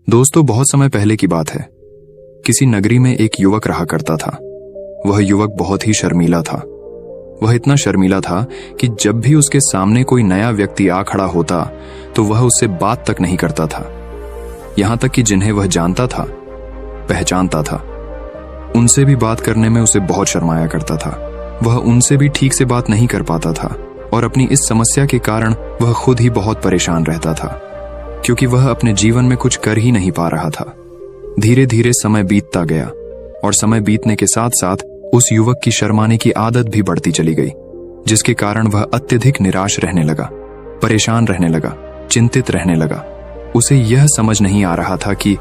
दोस्तों, बहुत समय पहले की बात है। किसी नगरी में एक युवक रहा करता था। वह युवक बहुत ही शर्मीला था। वह इतना शर्मीला था कि जब भी उसके सामने कोई नया व्यक्ति आ खड़ा होता तो वह उससे बात तक नहीं करता था। यहां तक कि जिन्हें वह जानता था, पहचानता था, उनसे भी बात करने में उसे बहुत शर्माया करता था। वह उनसे भी ठीक से बात नहीं कर पाता था और अपनी इस समस्या के कारण वह खुद ही बहुत परेशान रहता था, क्योंकि वह अपने जीवन में कुछ कर ही नहीं पा रहा था। धीरे धीरे समय बीतता गया और समय बीतने के साथ साथ उस युवक की शर्माने की आदत भी बढ़ती चली गई, जिसके कारण वह अत्यधिक निराश रहने लगा, परेशान रहने लगा, चिंतित रहने लगा। उसे यह समझ नहीं आ रहा था कि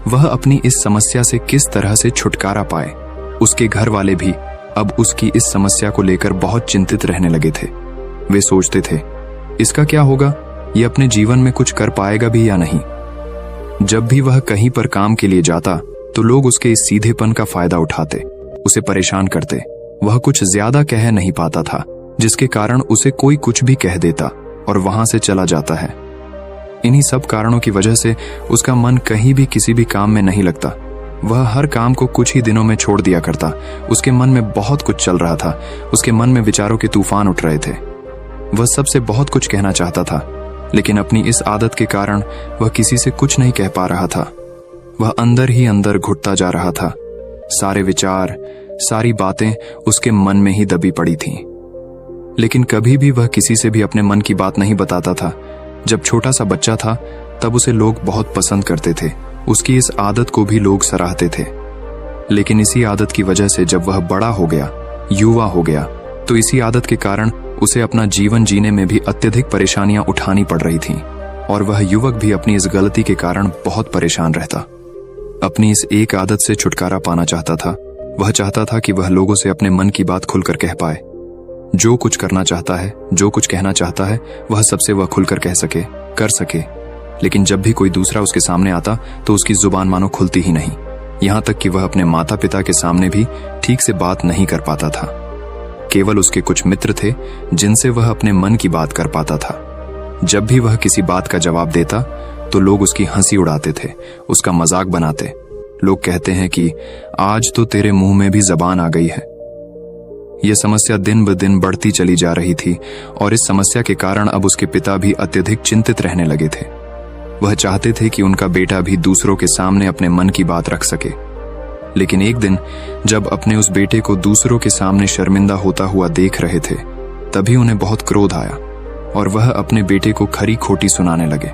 वह अपनी इस समस्या से किस तरह से छुटकारा पाए। उसके घर वाले भी अब उसकी इस समस्या को लेकर बहुत चिंतित रहने लगे थे। वे सोचते थे, इसका क्या होगा, ये अपने जीवन में कुछ कर पाएगा भी या नहीं। जब भी वह कहीं पर काम के लिए जाता तो लोग उसके इस सीधेपन का फायदा उठाते, उसे परेशान करते। वह कुछ ज्यादा कह नहीं पाता था, जिसके कारण उसे कोई कुछ भी कह देता और वहां से चला जाता है। इन्हीं सब कारणों की वजह से उसका मन कहीं भी किसी भी काम में नहीं लगता। वह हर काम को कुछ ही दिनों में छोड़ दिया करता। उसके मन में बहुत कुछ चल रहा था। उसके मन में विचारों के तूफान उठ रहे थे। वह सबसे बहुत कुछ कहना चाहता था, लेकिन अपनी इस आदत के कारण वह किसी से कुछ नहीं कह पा रहा था। वह अंदर ही अंदर घुटता जा रहा था। सारे विचार, सारी बातें उसके मन में ही दबी पड़ी थीं। लेकिन कभी भी वह किसी से भी अपने मन की बात नहीं बताता था। जब छोटा सा बच्चा था तब उसे लोग बहुत पसंद करते थे। उसकी इस आदत को भी लोग सराहते थे। लेकिन इसी आदत की वजह से जब वह बड़ा हो गया, युवा हो गया, तो इसी आदत के कारण उसे अपना जीवन जीने में भी अत्यधिक परेशानियां उठानी पड़ रही थीं और वह युवक भी अपनी इस गलती के कारण बहुत परेशान रहता। अपनी इस एक आदत से छुटकारा पाना चाहता था। वह चाहता था कि वह लोगों से अपने मन की बात खुलकर कह पाए। जो कुछ करना चाहता है, जो कुछ कहना चाहता है, वह सबसे वह खुलकर कह सके, कर सके। लेकिन जब भी कोई दूसरा उसके सामने आता तो उसकी जुबान मानो खुलती ही नहीं। यहां तक कि वह अपने माता पिता के सामने भी ठीक से बात नहीं कर पाता था। केवल उसके कुछ मित्र थे जिनसे वह अपने मन की बात कर पाता था। जब भी वह किसी बात का जवाब देता तो लोग उसकी हंसी उड़ाते थे, उसका मजाक बनाते। लोग कहते हैं कि आज तो तेरे मुंह में भी जबान आ गई है। यह समस्या दिन ब दिन बढ़ती चली जा रही थी और इस समस्या के कारण अब उसके पिता भी अत्यधिक चिंतित रहने लगे थे। वह चाहते थे कि उनका बेटा भी दूसरों के सामने अपने मन की बात रख सके। लेकिन एक दिन जब अपने उस बेटे को दूसरों के सामने शर्मिंदा होता हुआ देख रहे थे, तभी उन्हें बहुत क्रोध आया और वह अपने बेटे को खरी खोटी सुनाने लगे।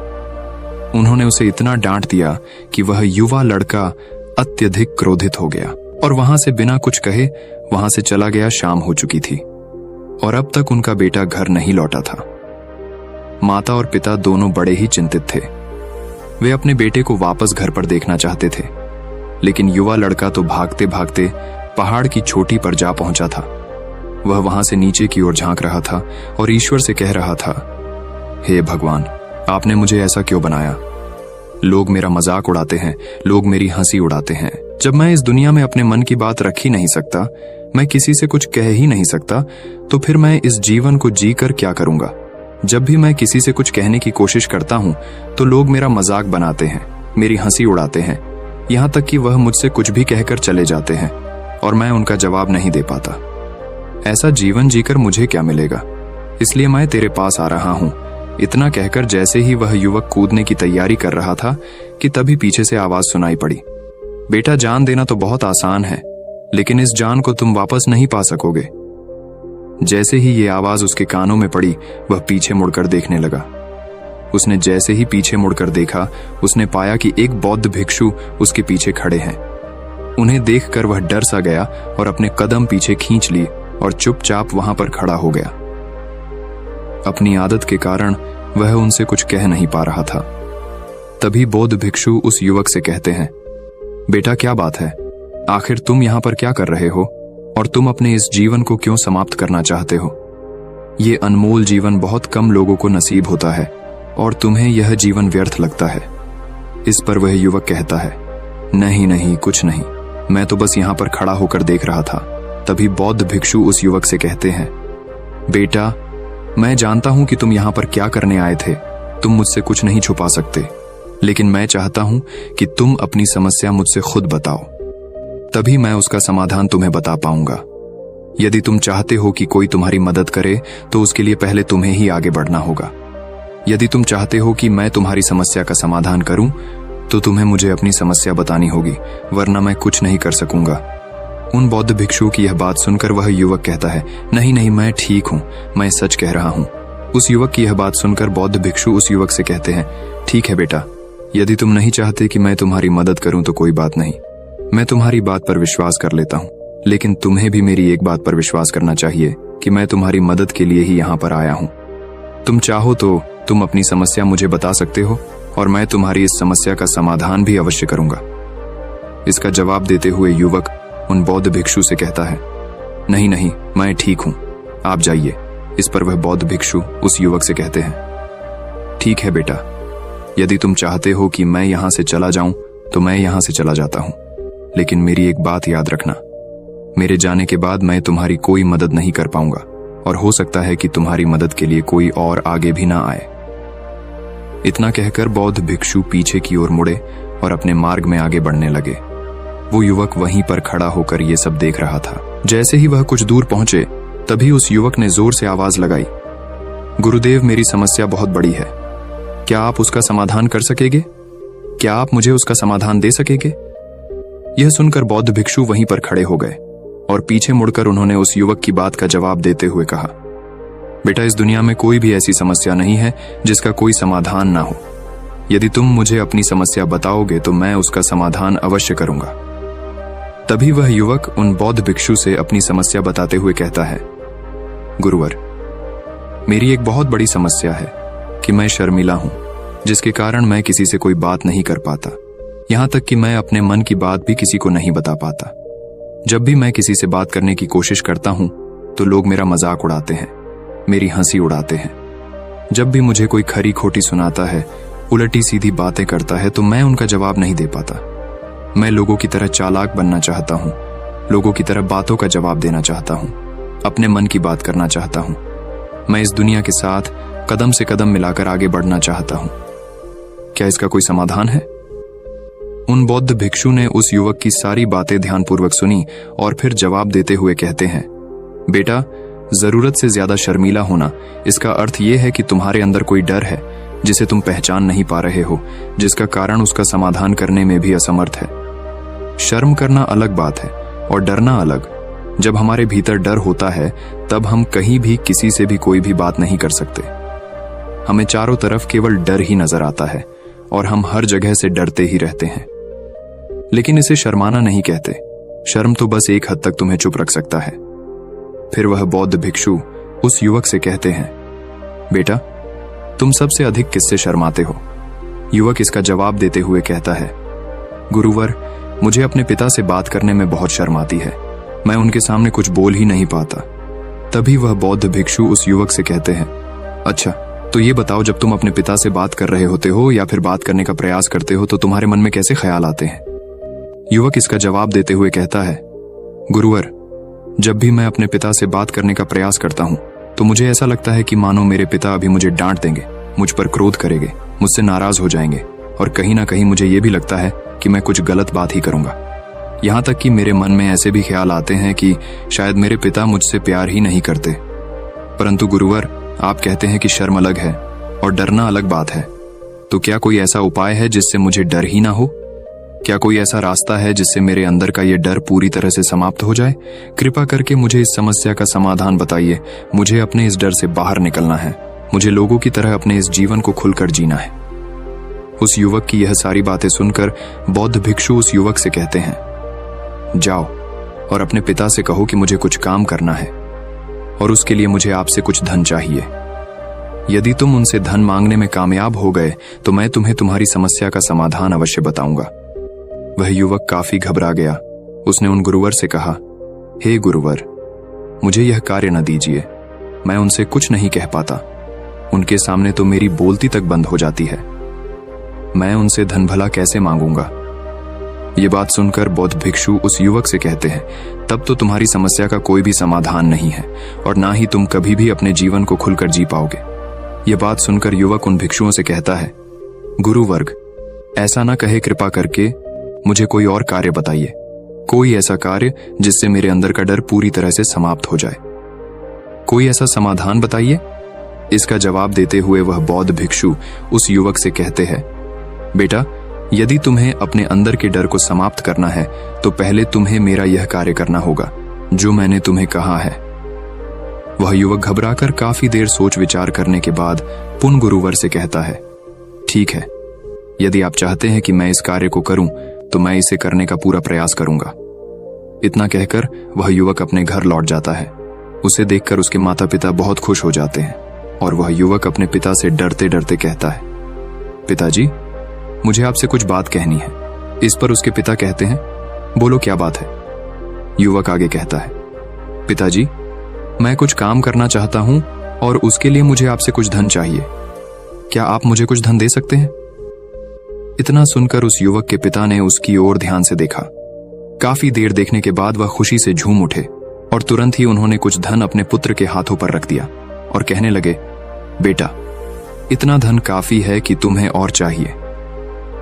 उन्होंने उसे इतना डांट दिया कि वह युवा लड़का अत्यधिक क्रोधित हो गया और वहां से बिना कुछ कहे वहां से चला गया। शाम हो चुकी थी और अब तक उनका बेटा घर नहीं लौटा था। माता और पिता दोनों बड़े ही चिंतित थे। वे अपने बेटे को वापस घर पर देखना चाहते थे, लेकिन युवा लड़का तो भागते भागते पहाड़ की चोटी पर जा पहुंचा था। वह वहां से नीचे की ओर झांक रहा था और ईश्वर से कह रहा था, हे भगवान, आपने मुझे ऐसा क्यों बनाया? लोग मेरा मजाक उड़ाते हैं, लोग मेरी हंसी उड़ाते हैं। जब मैं इस दुनिया में अपने मन की बात रख ही नहीं सकता, मैं किसी से कुछ कह ही नहीं सकता, तो फिर मैं इस जीवन को जी कर क्या करूंगा? जब भी मैं किसी से कुछ कहने की कोशिश करता हूं तो लोग मेरा मजाक बनाते हैं, मेरी हंसी उड़ाते हैं, यहां तक कि वह मुझसे कुछ भी कहकर चले जाते हैं और मैं उनका जवाब नहीं दे पाता। ऐसा जीवन जीकर मुझे क्या मिलेगा? इसलिए मैं तेरे पास आ रहा हूं। इतना कहकर जैसे ही वह युवक कूदने की तैयारी कर रहा था कि तभी पीछे से आवाज सुनाई पड़ी, बेटा, जान देना तो बहुत आसान है, लेकिन इस जान को तुम वापस नहीं पा सकोगे। जैसे ही ये आवाज उसके कानों में पड़ी, वह पीछे मुड़कर देखने लगा। उसने जैसे ही पीछे मुड़कर देखा, उसने पाया कि एक बौद्ध भिक्षु उसके पीछे खड़े हैं। उन्हें देखकर वह डर सा गया और अपने कदम पीछे खींच लिए और चुपचाप वहां पर खड़ा हो गया। अपनी आदत के कारण वह उनसे कुछ कह नहीं पा रहा था। तभी बौद्ध भिक्षु उस युवक से कहते हैं, बेटा, क्या बात है? आखिर तुम यहां पर क्या कर रहे हो और तुम अपने इस जीवन को क्यों समाप्त करना चाहते हो? ये अनमोल जीवन बहुत कम लोगों को नसीब होता है और तुम्हें यह जीवन व्यर्थ लगता है। इस पर वह युवक कहता है, नहीं नहीं, कुछ नहीं, मैं तो बस यहां पर खड़ा होकर देख रहा था। तभी बौद्ध भिक्षु उस युवक से कहते हैं, बेटा, मैं जानता हूं कि तुम यहां पर क्या करने आए थे। तुम मुझसे कुछ नहीं छुपा सकते। लेकिन मैं चाहता हूं कि तुम अपनी समस्या मुझसे खुद बताओ, तभी मैं उसका समाधान तुम्हें बता पाऊंगा। यदि तुम चाहते हो कि कोई तुम्हारी मदद करे तो उसके लिए पहले तुम्हें ही आगे बढ़ना होगा। यदि तुम चाहते हो कि मैं तुम्हारी समस्या का समाधान करूं तो तुम्हें मुझे अपनी समस्या बतानी होगी, वरना मैं कुछ नहीं कर सकूंगा। उन बौद्ध भिक्षु की यह बात सुनकर वह युवक कहता है, नहीं नहीं, मैं ठीक हूं, मैं सच कह रहा हूं। उस युवक की यह बात सुनकर बौद्ध भिक्षु उस युवक से कहते हैं, ठीक है बेटा, यदि तुम नहीं चाहते कि मैं तुम्हारी मदद करूं तो कोई बात नहीं, मैं तुम्हारी बात पर विश्वास कर लेता हूं। लेकिन तुम्हें भी मेरी एक बात पर विश्वास करना चाहिए कि मैं तुम्हारी मदद के लिए ही यहाँ पर आया हूँ। तुम चाहो तो तुम अपनी समस्या मुझे बता सकते हो और मैं तुम्हारी इस समस्या का समाधान भी अवश्य करूंगा। इसका जवाब देते हुए युवक उन बौद्ध भिक्षु से कहता है, नहीं नहीं, मैं ठीक हूं, आप जाइए। इस पर वह बौद्ध भिक्षु उस युवक से कहते हैं, ठीक है बेटा, यदि तुम चाहते हो कि मैं यहां से चला जाऊं तो मैं यहां से चला जाता हूं, लेकिन मेरी एक बात याद रखना, मेरे जाने के बाद मैं तुम्हारी कोई मदद नहीं कर पाऊंगा और हो सकता है कि तुम्हारी मदद के लिए कोई और आगे भी ना आए। इतना कहकर बौद्ध भिक्षु पीछे की ओर मुड़े और अपने मार्ग में आगे बढ़ने लगे। वो युवक वहीं पर खड़ा होकर ये सब देख रहा था। जैसे ही वह कुछ दूर पहुंचे तभी उस युवक ने जोर से आवाज लगाई, गुरुदेव, मेरी समस्या बहुत बड़ी है, क्या आप उसका समाधान कर सकेंगे? क्या आप मुझे उसका समाधान दे सकेंगे? यह सुनकर बौद्ध भिक्षु वहीं पर खड़े हो गए और पीछे मुड़कर उन्होंने उस युवक की बात का जवाब देते हुए कहा, बेटा, इस दुनिया में कोई भी ऐसी समस्या नहीं है जिसका कोई समाधान ना हो। यदि तुम मुझे अपनी समस्या बताओगे तो मैं उसका समाधान अवश्य करूंगा। तभी वह युवक उन बौद्ध भिक्षु से अपनी समस्या बताते हुए कहता है, गुरुवर, मेरी एक बहुत बड़ी समस्या है कि मैं शर्मीला हूं, जिसके कारण मैं किसी से कोई बात नहीं कर पाता। यहां तक कि मैं अपने मन की बात भी किसी को नहीं बता पाता। जब भी मैं किसी से बात करने की कोशिश करता हूं तो लोग मेरा मजाक उड़ाते हैं, मेरी हंसी उड़ाते हैं। जब भी मुझे कोई खरी खोटी सुनाता है, उलटी सीधी बातें करता है, तो मैं उनका जवाब नहीं दे पाता। मैं लोगों की तरह चालाक बनना चाहता हूं, लोगों की तरह बातों का जवाब देना चाहता हूं, अपने मन की बात करना चाहता हूं। मैं इस दुनिया के साथ कदम से कदम मिलाकर आगे बढ़ना चाहता हूं। क्या इसका कोई समाधान है? उन बौद्ध भिक्षु ने उस युवक की सारी बातें ध्यानपूर्वक सुनी और फिर जवाब देते हुए कहते हैं, बेटा, जरूरत से ज्यादा शर्मीला होना, इसका अर्थ यह है कि तुम्हारे अंदर कोई डर है जिसे तुम पहचान नहीं पा रहे हो, जिसका कारण उसका समाधान करने में भी असमर्थ है। शर्म करना अलग बात है और डरना अलग। जब हमारे भीतर डर होता है तब हम कहीं भी किसी से भी कोई भी बात नहीं कर सकते। हमें चारों तरफ केवल डर ही नजर आता है और हम हर जगह से डरते ही रहते हैं। लेकिन इसे शर्माना नहीं कहते। शर्म तो बस एक हद तक तुम्हें चुप रख सकता है। फिर वह बौद्ध भिक्षु उस युवक से कहते हैं, बेटा, तुम सबसे अधिक किससे शर्माते हो? युवक इसका जवाब देते हुए कहता है, गुरुवर, मुझे अपने पिता से बात करने में बहुत शर्म आती है। मैं उनके सामने कुछ बोल ही नहीं पाता। तभी वह बौद्ध भिक्षु उस युवक से कहते हैं, अच्छा, तो ये बताओ, जब तुम अपने पिता से बात कर रहे होते हो या फिर बात करने का प्रयास करते हो तो तुम्हारे मन में कैसे ख्याल आते हैं? युवक इसका जवाब देते हुए कहता है, गुरुवर, जब भी मैं अपने पिता से बात करने का प्रयास करता हूं तो मुझे ऐसा लगता है कि मानो मेरे पिता अभी मुझे डांट देंगे, मुझ पर क्रोध करेंगे, मुझसे नाराज हो जाएंगे और कहीं ना कहीं मुझे यह भी लगता है कि मैं कुछ गलत बात ही करूंगा। यहां तक कि मेरे मन में ऐसे भी ख्याल आते हैं कि शायद मेरे पिता मुझसे प्यार ही नहीं करते। परंतु गुरुवर, आप कहते हैं कि शर्म अलग है और डरना अलग बात है, तो क्या कोई ऐसा उपाय है जिससे मुझे डर ही ना हो? क्या कोई ऐसा रास्ता है जिससे मेरे अंदर का ये डर पूरी तरह से समाप्त हो जाए? कृपा करके मुझे इस समस्या का समाधान बताइए। मुझे अपने इस डर से बाहर निकलना है। मुझे लोगों की तरह अपने इस जीवन को खुलकर जीना है। उस युवक की यह सारी बातें सुनकर बौद्ध भिक्षु उस युवक से कहते हैं, जाओ और अपने पिता से कहो कि मुझे कुछ काम करना है और उसके लिए मुझे आपसे कुछ धन चाहिए। यदि तुम उनसे धन मांगने में कामयाब हो गए तो मैं तुम्हें तुम्हारी समस्या का समाधान अवश्य बताऊंगा। वह युवक काफी घबरा गया। उसने उन गुरुवर से कहा, हे गुरुवर, मुझे यह कार्य न दीजिए। मैं उनसे कुछ नहीं कह पाता। उनके सामने तो मेरी बोलती तक बंद हो जाती है। मैं उनसे धन भला कैसे मांगूंगा? ये बात सुनकर बौद्ध भिक्षु उस युवक से कहते हैं, तब तो तुम्हारी समस्या का कोई भी समाधान नहीं है और ना ही तुम कभी भी अपने जीवन को खुलकर जी पाओगे। यह बात सुनकर युवक उन भिक्षुओं से कहता है, गुरुवर्ग, ऐसा ना कहे, कृपा करके मुझे कोई और कार्य बताइए, कोई ऐसा कार्य जिससे मेरे अंदर का डर पूरी तरह से समाप्त हो जाए। कोई ऐसा समाधान बताइए। इसका जवाब देते हुए वह बौद्ध भिक्षु उस युवक से कहते हैं, बेटा, यदि तुम्हें अपने अंदर के डर को समाप्त करना है तो पहले तुम्हें मेरा यह कार्य करना होगा जो मैंने तुम्हें कहा है। वह युवक घबराकर काफी देर सोच विचार करने के बाद पुन गुरुवर से कहता है, ठीक है, यदि आप चाहते हैं कि मैं इस कार्य को करूं तो मैं इसे करने का पूरा प्रयास करूंगा। इतना कहकर वह युवक अपने घर लौट जाता है। उसे देखकर उसके माता पिता बहुत खुश हो जाते हैं और वह युवक अपने पिता से डरते डरते कहता है, पिताजी, मुझे आपसे कुछ बात कहनी है। इस पर उसके पिता कहते हैं, बोलो क्या बात है। युवक आगे कहता है, पिताजी, मैं कुछ काम करना चाहता हूं और उसके लिए मुझे आपसे कुछ धन चाहिए। क्या आप मुझे कुछ धन दे सकते हैं? इतना सुनकर उस युवक के पिता ने उसकी ओर ध्यान से देखा। काफी देर देखने के बाद वह खुशी से झूम उठे और तुरंत ही उन्होंने कुछ धन अपने पुत्र के हाथों पर रख दिया और कहने लगे, बेटा, इतना धन काफी है कि तुम्हें और चाहिए।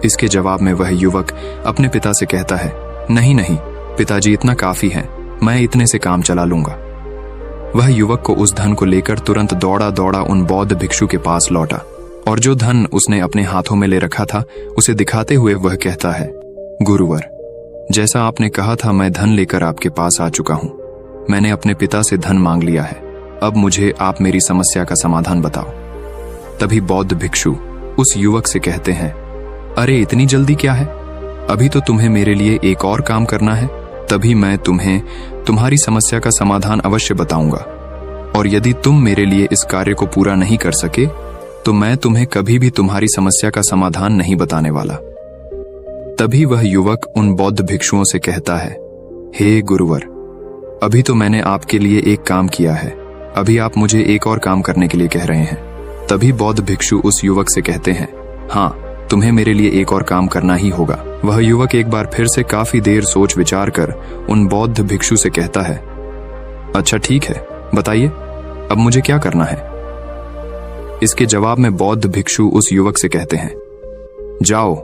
इसके जवाब में वह युवक अपने पिता से कहता है, नहीं नहीं पिताजी, इतना काफी है, मैं इतने से काम चला लूंगा। वह युवक को उस धन को लेकर तुरंत दौड़ा दौड़ा उन बौद्ध भिक्षु के पास लौटा और जो धन उसने अपने हाथों में ले रखा था उसे दिखाते हुए वह कहता है, गुरुवर, जैसा आपने कहा था मैं धन लेकर आपके पास आ चुका हूं। मैंने अपने पिता से धन मांग लिया है। अब मुझे आप मेरी समस्या का समाधान बताओ। तभी बौद्ध भिक्षु उस युवक से कहते हैं, अरे इतनी जल्दी क्या है? अभी तो तुम्हें मेरे लिए एक और काम करना है, तभी मैं तुम्हें तुम्हारी समस्या का समाधान अवश्य बताऊंगा। और यदि तुम मेरे लिए इस कार्य को पूरा नहीं कर सके तो मैं तुम्हें कभी भी तुम्हारी समस्या का समाधान नहीं बताने वाला। तभी वह युवक उन बौद्ध भिक्षुओं से कहता है, हे गुरुवर, अभी तो मैंने आपके लिए एक काम किया है, अभी आप मुझे एक और काम करने के लिए कह रहे हैं। तभी बौद्ध भिक्षु उस युवक से कहते हैं, हाँ, तुम्हें मेरे लिए एक और काम करना ही होगा। वह युवक एक बार फिर से काफी देर सोच विचार कर उन बौद्ध भिक्षु से कहता है, अच्छा ठीक है, बताइए अब मुझे क्या करना है। इसके जवाब में बौद्ध भिक्षु उस युवक से कहते हैं, जाओ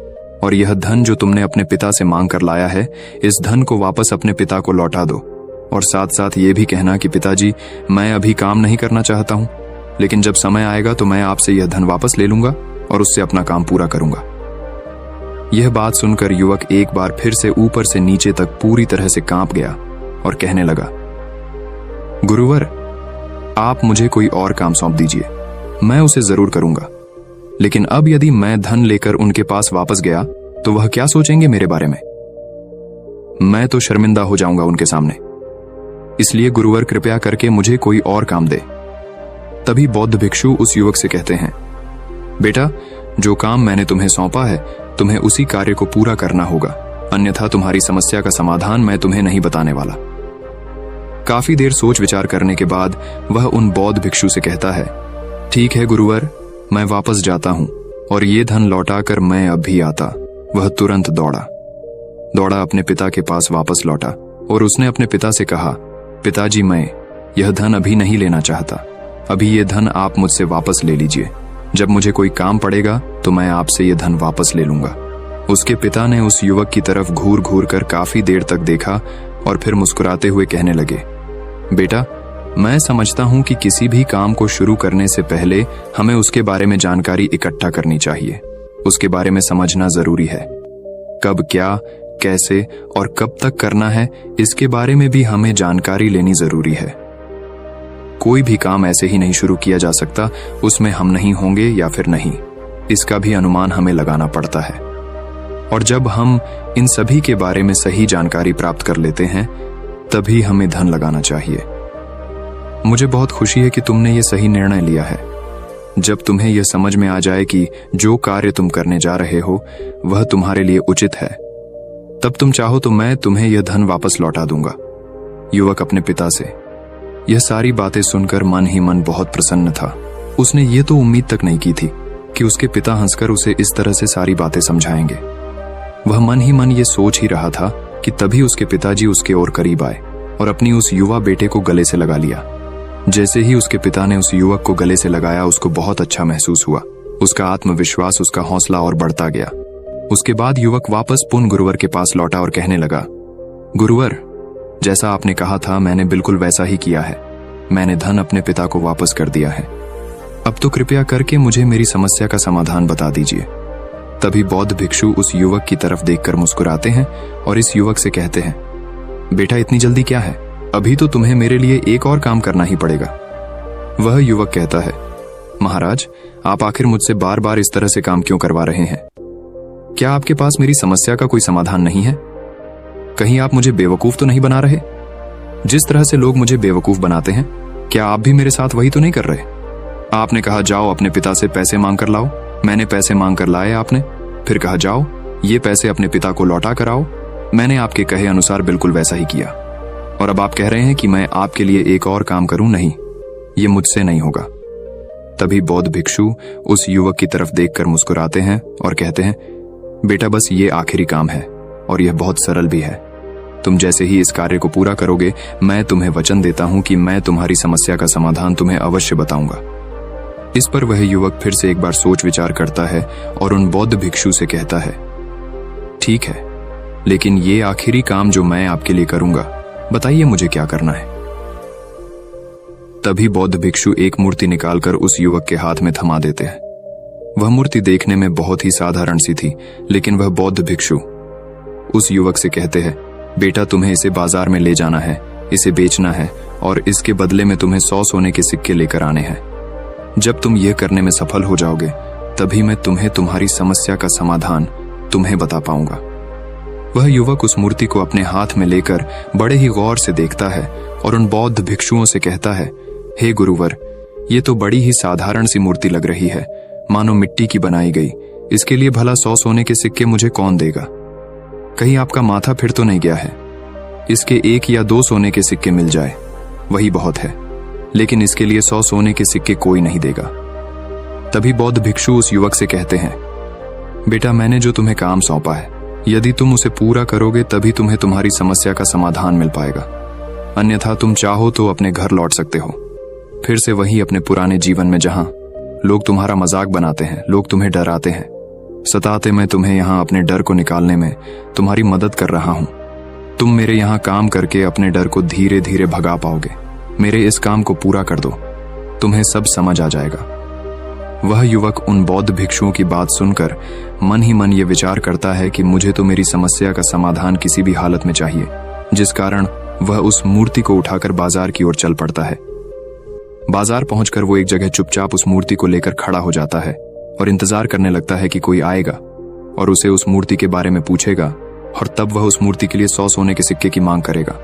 और यह धन जो तुमने अपने पिता से मांग कर लाया है, इस धन को वापस अपने पिता को लौटा दो और साथ साथ ये भी कहना कि पिताजी, मैं अभी काम नहीं करना चाहता हूं, लेकिन जब समय आएगा तो मैं आपसे यह धन वापस ले लूंगा और उससे अपना काम पूरा करूंगा। यह बात सुनकर युवक एक बार फिर से ऊपर से नीचे तक पूरी तरह से कांप गया और कहने लगा, गुरुवर, आप मुझे कोई और काम सौंप दीजिए, मैं उसे जरूर करूंगा। लेकिन अब यदि मैं धन लेकर उनके पास वापस गया तो वह क्या सोचेंगे मेरे बारे में? मैं तो शर्मिंदा हो जाऊंगा उनके सामने। इसलिए गुरुवर, कृपया करके मुझे कोई और काम दे। तभी बौद्ध भिक्षु उस युवक से कहते हैं, बेटा, जो काम मैंने तुम्हें सौंपा है तुम्हें उसी कार्य को पूरा करना होगा, अन्यथा तुम्हारी समस्या का समाधान मैं तुम्हें नहीं बताने वाला। काफी देर सोच विचार करने के बाद वह उन बौद्ध भिक्षु से कहता है, ठीक है गुरुवर, मैं वापस जाता हूं और ये धन लौटाकर मैं अब भी आता। वह तुरंत दौड़ा अपने पिता के पास वापस लौटा और उसने अपने पिता से कहा, पिताजी, मैं यह धन अभी नहीं लेना चाहता, अभी ये धन आप मुझसे वापस ले लीजिए। जब मुझे कोई काम पड़ेगा तो मैं आपसे ये धन वापस ले लूंगा। उसके पिता ने उस युवक की तरफ घूर घूर कर काफी देर तक देखा और फिर मुस्कुराते हुए कहने लगे, बेटा, मैं समझता हूं कि किसी भी काम को शुरू करने से पहले हमें उसके बारे में जानकारी इकट्ठा करनी चाहिए। उसके बारे में समझना जरूरी है। कब, क्या, कैसे और कब तक करना है, इसके बारे में भी हमें जानकारी लेनी जरूरी है। कोई भी काम ऐसे ही नहीं शुरू किया जा सकता, उसमें हम नहीं होंगे या फिर नहीं, इसका भी अनुमान हमें लगाना पड़ता है। और जब हम इन सभी के बारे में सही जानकारी प्राप्त कर लेते हैं तभी हमें धन लगाना चाहिए। मुझे बहुत खुशी है कि तुमने ये सही निर्णय लिया है। जब तुम्हें यह समझ में आ जाए कि जो कार्य तुम करने जा रहे हो वह तुम्हारे लिए उचित है, तब तुम चाहो तो मैं तुम्हें यह धन वापस लौटा दूंगा। युवक अपने पिता से यह सारी बातें सुनकर मन ही मन बहुत प्रसन्न था। उसने ये तो उम्मीद तक नहीं की थी कि उसके पिता हंसकर उसे इस तरह से सारी बातें समझाएंगे। वह मन ही मन ये सोच ही रहा था कि तभी उसके पिताजी उसके और करीब आए और अपनी उस युवा बेटे को गले से लगा लिया। जैसे ही उसके पिता ने उस युवक को गले से लगाया, उसको बहुत अच्छा महसूस हुआ। उसका आत्मविश्वास, उसका हौसला और बढ़ता गया। उसके बाद युवक वापस पुन गुरुवर के पास लौटा और कहने लगा, गुरुवर, जैसा आपने कहा था मैंने बिल्कुल वैसा ही किया है। मैंने धन अपने पिता को वापस कर दिया है। अब तो कृपया करके मुझे मेरी समस्या का समाधान बता दीजिए। तभी बौद्ध भिक्षु उस युवक की तरफ देखकर मुस्कुराते हैं और इस युवक से कहते हैं, बेटा इतनी जल्दी क्या है, अभी तो तुम्हें मेरे लिए एक और काम करना ही पड़ेगा। वह युवक कहता है, महाराज, आप आखिर मुझसे बार बार इस तरह से काम क्यों करवा रहे हैं? क्या आपके पास मेरी समस्या का कोई समाधान नहीं है? कहीं आप मुझे बेवकूफ तो नहीं बना रहे? जिस तरह से लोग मुझे बेवकूफ बनाते हैं, क्या आप भी मेरे साथ वही तो नहीं कर रहे? आपने कहा जाओ अपने पिता से पैसे मांग कर लाओ, मैंने पैसे मांग कर लाए आपने, फिर कहा जाओ ये पैसे अपने पिता को लौटा कर आओ, मैंने आपके कहे अनुसार बिल्कुल वैसा ही किया। और अब आप कह रहे हैं कि मैं आपके लिए एक और काम करूं? नहीं, ये मुझसे नहीं होगा। तभी बौद्ध भिक्षु उस युवक की तरफ देखकर मुस्कुराते हैं और कहते हैं, बेटा बस ये आखिरी काम है और यह बहुत सरल भी है। तुम जैसे ही इस कार्य को पूरा करोगे, मैं तुम्हें वचन देता हूं कि मैं तुम्हारी समस्या का समाधान तुम्हें अवश्य बताऊंगा। इस पर वह युवक फिर से एक बार सोच विचार करता है और उन बौद्ध भिक्षु से कहता है, ठीक है, लेकिन ये आखिरी काम जो मैं आपके लिए करूंगा, बताइए मुझे क्या करना है। तभी बौद्ध भिक्षु एक मूर्ति निकालकर उस युवक के हाथ में थमा देते हैं। वह मूर्ति देखने में बहुत ही साधारण सी थी, लेकिन वह बौद्ध भिक्षु उस युवक से कहते हैं, बेटा तुम्हें इसे बाजार में ले जाना है, इसे बेचना है और इसके बदले में तुम्हें 100 सोने के सिक्के लेकर आने हैं। जब तुम यह करने में सफल हो जाओगे, तभी मैं तुम्हें तुम्हारी समस्या का समाधान तुम्हें बता पाऊंगा। वह युवक उस मूर्ति को अपने हाथ में लेकर बड़े ही गौर से देखता है और उन बौद्ध भिक्षुओं से कहता है, हे गुरुवर, ये तो बड़ी ही साधारण सी मूर्ति लग रही है, मानो मिट्टी की बनाई गई। इसके लिए भला 100 सोने के सिक्के मुझे कौन देगा? कहीं आपका माथा फिर तो नहीं गया है? इसके 1 या 2 सोने के सिक्के मिल जाए, वही बहुत है, लेकिन इसके लिए 100 सोने के सिक्के कोई नहीं देगा। तभी बौद्ध भिक्षु उस युवक से कहते हैं, बेटा मैंने जो तुम्हें काम सौंपा है, यदि तुम उसे पूरा करोगे तभी तुम्हें तुम्हारी समस्या का समाधान मिल पाएगा, अन्यथा तुम चाहो तो अपने घर लौट सकते हो, फिर से वही अपने पुराने जीवन में जहां लोग तुम्हारा मजाक बनाते हैं, लोग तुम्हें डराते हैं, सताते। मैं तुम्हें यहाँ अपने डर को निकालने में तुम्हारी मदद कर रहा हूं। तुम मेरे यहाँ काम करके अपने डर को धीरे धीरे भगा पाओगे। मेरे इस काम को पूरा कर दो, तुम्हें सब समझ आ जाएगा। वह युवक उन बौद्ध भिक्षुओं की बात सुनकर मन ही मन ये विचार करता है कि मुझे तो मेरी समस्या का समाधान किसी भी हालत में चाहिए, जिस कारण वह उस मूर्ति को उठाकर बाजार की ओर चल पड़ता है। बाजार पहुंचकर वो एक जगह चुपचाप उस मूर्ति को लेकर खड़ा हो जाता है और इंतजार करने लगता है कि कोई आएगा और उसे उस मूर्ति के बारे में पूछेगा, और तब वह उस मूर्ति के लिए 100 सोने के सिक्के की मांग करेगा।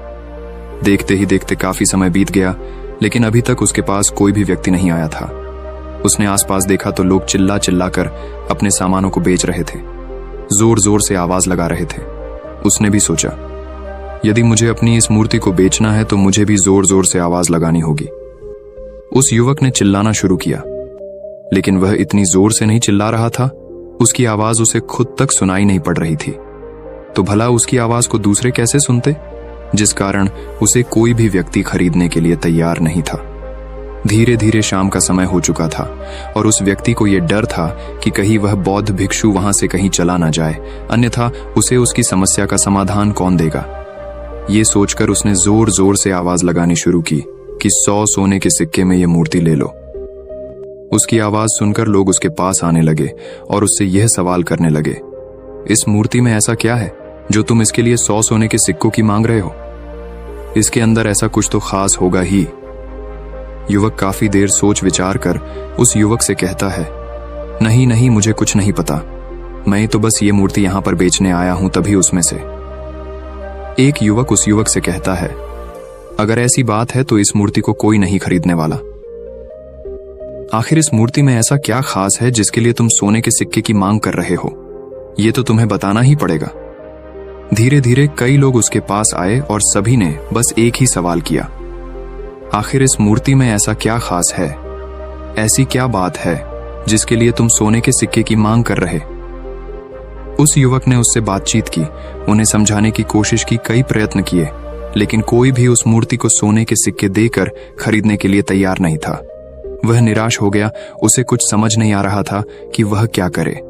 देखते ही देखते काफी समय बीत गया, लेकिन अभी तक उसके पास कोई भी व्यक्ति नहीं आया था। उसने आसपास देखा तो लोग चिल्ला चिल्ला कर अपने सामानों को बेच रहे थे, जोर जोर से आवाज लगा रहे थे। उसने भी सोचा, यदि मुझे अपनी इस मूर्ति को बेचना है तो मुझे भी जोर जोर से आवाज लगानी होगी। उस युवक ने चिल्लाना शुरू किया, लेकिन वह इतनी जोर से नहीं चिल्ला रहा था, उसकी आवाज उसे खुद तक सुनाई नहीं पड़ रही थी। तो भला उसकी आवाज को दूसरे कैसे सुनते, जिस कारण उसे कोई भी व्यक्ति खरीदने के लिए तैयार नहीं था। धीरे धीरे शाम का समय हो चुका था और उस व्यक्ति को यह डर था कि कहीं वह बौद्ध भिक्षु वहां से कहीं चला ना जाए, अन्यथा उसे उसकी समस्या का समाधान कौन देगा। ये सोचकर उसने जोर जोर से आवाज लगानी शुरू की कि 100 सोने के सिक्के में यह मूर्ति ले लो। उसकी आवाज सुनकर लोग उसके पास आने लगे और उससे यह सवाल करने लगे, इस मूर्ति में ऐसा क्या है जो तुम इसके लिए 100 सोने के सिक्कों की मांग रहे हो? इसके अंदर ऐसा कुछ तो खास होगा ही। युवक काफी देर सोच विचार कर उस युवक से कहता है, नहीं नहीं, मुझे कुछ नहीं पता, मैं तो बस ये मूर्ति यहां पर बेचने आया हूं। तभी उसमें से एक युवक उस युवक से कहता है, अगर ऐसी बात है तो इस मूर्ति को कोई नहीं खरीदने वाला। आखिर इस मूर्ति में ऐसा क्या खास है जिसके लिए तुम सोने के सिक्के की मांग कर रहे हो? ये तो तुम्हें बताना ही पड़ेगा। धीरे धीरे कई लोग उसके पास आए और सभी ने बस एक ही सवाल किया, आखिर इस मूर्ति में ऐसा क्या खास है, ऐसी क्या बात है जिसके लिए तुम सोने के सिक्के की मांग कर रहे? उस युवक ने उससे बातचीत की, उन्हें समझाने की कोशिश की, कई प्रयत्न किए, लेकिन कोई भी उस मूर्ति को सोने के सिक्के देकर खरीदने के लिए तैयार नहीं था। वह निराश हो गया, उसे कुछ समझ नहीं आ रहा था कि वह क्या करे।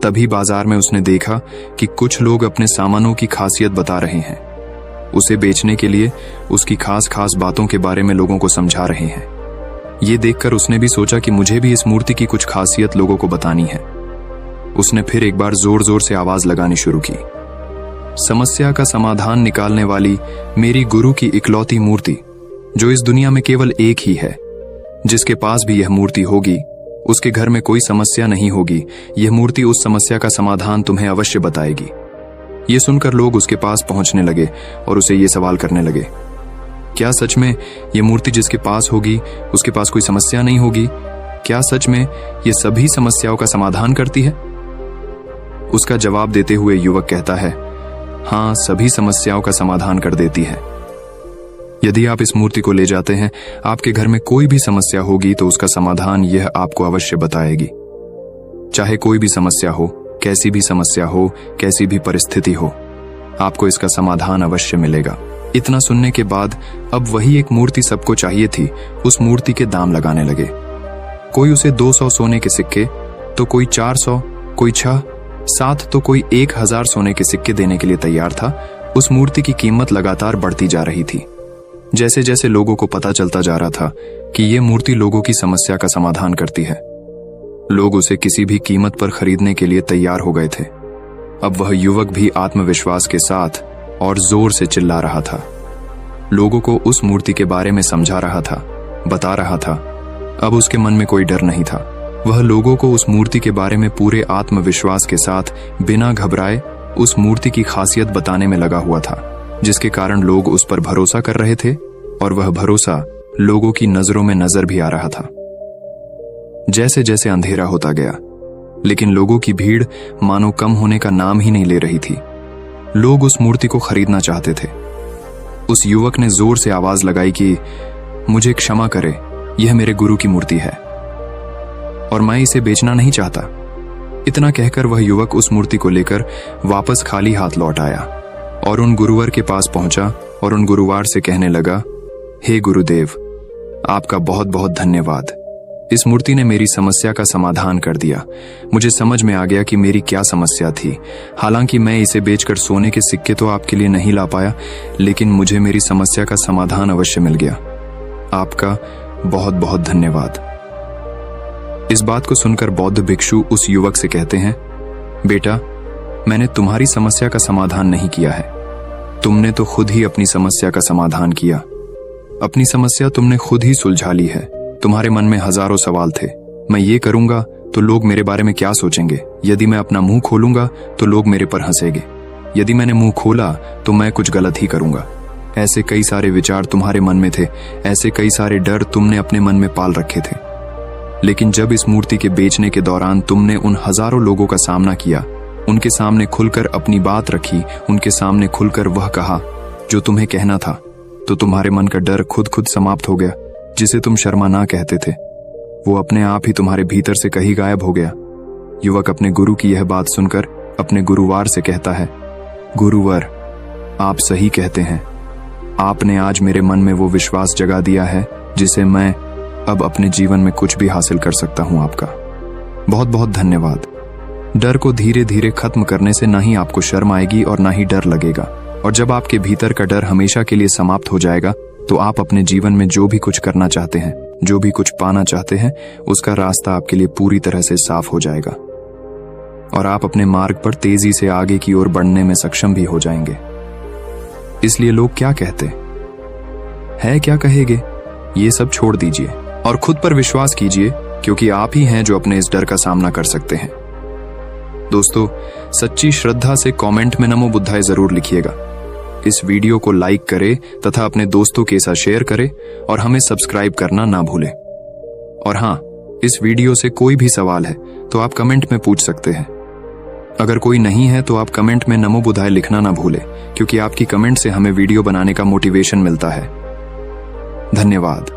तभी बाजार में उसने देखा कि कुछ लोग अपने सामानों की खासियत बता रहे हैं। उसे बेचने के लिए उसकी खास खास बातों के बारे में लोगों को समझा रहे हैं। ये देखकर उसने भी सोचा कि मुझे भी इस मूर्ति की कुछ खासियत लोगों को बतानी है। उसने फिर एक बार जोर जोर से आवाज लगानी शुरू की, समस्या का समाधान निकालने वाली मेरी गुरु की इकलौती मूर्ति, जो इस दुनिया में केवल एक ही है। जिसके पास भी यह मूर्ति होगी उसके घर में कोई समस्या नहीं होगी। यह मूर्ति उस समस्या का समाधान तुम्हें अवश्य बताएगी। ये सुनकर लोग उसके पास पहुंचने लगे और उसे ये सवाल करने लगे, क्या सच में ये मूर्ति जिसके पास होगी उसके पास कोई समस्या नहीं होगी? क्या सच में ये सभी समस्याओं का समाधान करती है? उसका जवाब देते हुए युवक कहता है, हाँ, सभी समस्याओं का समाधान कर देती है। यदि आप इस मूर्ति को ले जाते हैं, आपके घर में कोई भी समस्या होगी तो उसका समाधान यह आपको अवश्य बताएगी। चाहे कोई भी समस्या हो, कैसी भी समस्या हो, कैसी भी परिस्थिति हो, आपको इसका समाधान अवश्य मिलेगा। इतना सुनने के बाद अब वही एक मूर्ति सबको चाहिए थी, उस मूर्ति के दाम लगाने लगे। कोई उसे 200 सोने के सिक्के, तो कोई 400, कोई 6, 7, तो कोई 1000 सोने के सिक्के देने के लिए तैयार था। उस मूर्ति की कीमत लगातार बढ़ती जा रही थी। जैसे जैसे लोगों को पता चलता जा रहा था कि ये मूर्ति लोगों की समस्या का समाधान करती है, लोग उसे किसी भी कीमत पर खरीदने के लिए तैयार हो गए थे। अब वह युवक भी आत्मविश्वास के साथ और जोर से चिल्ला रहा था, लोगों को उस मूर्ति के बारे में समझा रहा था, बता रहा था। अब उसके मन में कोई डर नहीं था। वह लोगों को उस मूर्ति के बारे में पूरे आत्मविश्वास के साथ बिना घबराए उस मूर्ति की खासियत बताने में लगा हुआ था, जिसके कारण लोग उस पर भरोसा कर रहे थे और वह भरोसा लोगों की नजरों में नजर भी आ रहा था। जैसे जैसे अंधेरा होता गया, लेकिन लोगों की भीड़ मानो कम होने का नाम ही नहीं ले रही थी। लोग उस मूर्ति को खरीदना चाहते थे। उस युवक ने जोर से आवाज लगाई कि मुझे क्षमा करे, यह मेरे गुरु की मूर्ति है और मैं इसे बेचना नहीं चाहता। इतना कहकर वह युवक उस मूर्ति को लेकर वापस खाली हाथ लौट आया और उन गुरुवर के पास पहुंचा और उन गुरुवार से कहने लगा, हे गुरुदेव, आपका बहुत बहुत धन्यवाद। इस मूर्ति ने मेरी समस्या का समाधान कर दिया। मुझे समझ में आ गया कि मेरी क्या समस्या थी। हालांकि मैं इसे बेचकर सोने के सिक्के तो आपके लिए नहीं ला पाया, लेकिन मुझे मेरी समस्या का समाधान अवश्य मिल गया। आपका बहुत बहुत धन्यवाद। इस बात को सुनकर बौद्ध भिक्षु उस युवक से कहते हैं, बेटा, मैंने तुम्हारी समस्या का समाधान नहीं किया है, तुमने तो खुद ही अपनी समस्या का समाधान किया। अपनी समस्या तुमने खुद ही सुलझा ली है। तुम्हारे मन में हजारों सवाल थे, मैं ये करूंगा तो लोग मेरे बारे में क्या सोचेंगे, यदि मैं अपना मुंह खोलूंगा तो लोग मेरे पर हंसेंगे, यदि मैंने मुंह खोला तो मैं कुछ गलत ही करूंगा। ऐसे कई सारे विचार तुम्हारे मन में थे, ऐसे कई सारे डर तुमने अपने मन में पाल रखे थे। लेकिन जब इस मूर्ति के बेचने के दौरान तुमने उन हजारों लोगों का सामना किया, उनके सामने खुलकर अपनी बात रखी, उनके सामने खुलकर वह कहा जो तुम्हें कहना था, तो तुम्हारे मन का डर खुद खुद समाप्त हो गया। जिसे तुम शर्मा ना कहते थे, वो अपने आप ही तुम्हारे भीतर से कहीं गायब हो गया। युवक अपने गुरु की यह बात सुनकर अपने गुरुवार से कहता है, गुरुवर, आप सही कहते हैं। आपने आज मेरे मन में वो विश्वास जगा दिया है जिसे मैं अब अपने जीवन में कुछ भी हासिल कर सकता हूं। आपका बहुत बहुत धन्यवाद। डर को धीरे धीरे खत्म करने से ना ही आपको शर्म आएगी और ना ही डर लगेगा, और जब आपके भीतर का डर हमेशा के लिए समाप्त हो जाएगा तो आप अपने जीवन में जो भी कुछ करना चाहते हैं, जो भी कुछ पाना चाहते हैं, उसका रास्ता आपके लिए पूरी तरह से साफ हो जाएगा और आप अपने मार्ग पर तेजी से आगे की ओर बढ़ने में सक्षम भी हो जाएंगे। इसलिए लोग क्या कहते हैं, क्या कहेंगे, ये सब छोड़ दीजिए और खुद पर विश्वास कीजिए, क्योंकि आप ही हैं जो अपने इस डर का सामना कर सकते हैं। दोस्तों, सच्ची श्रद्धा से कमेंट में नमो बुद्धाय जरूर लिखिएगा। इस वीडियो को लाइक करें तथा अपने दोस्तों के साथ शेयर करें और हमें सब्सक्राइब करना ना भूलें। और हाँ, इस वीडियो से कोई भी सवाल है तो आप कमेंट में पूछ सकते हैं। अगर कोई नहीं है तो आप कमेंट में नमो बुद्धाय लिखना ना भूलें, क्योंकि आपकी कमेंट से हमें वीडियो बनाने का मोटिवेशन मिलता है। धन्यवाद।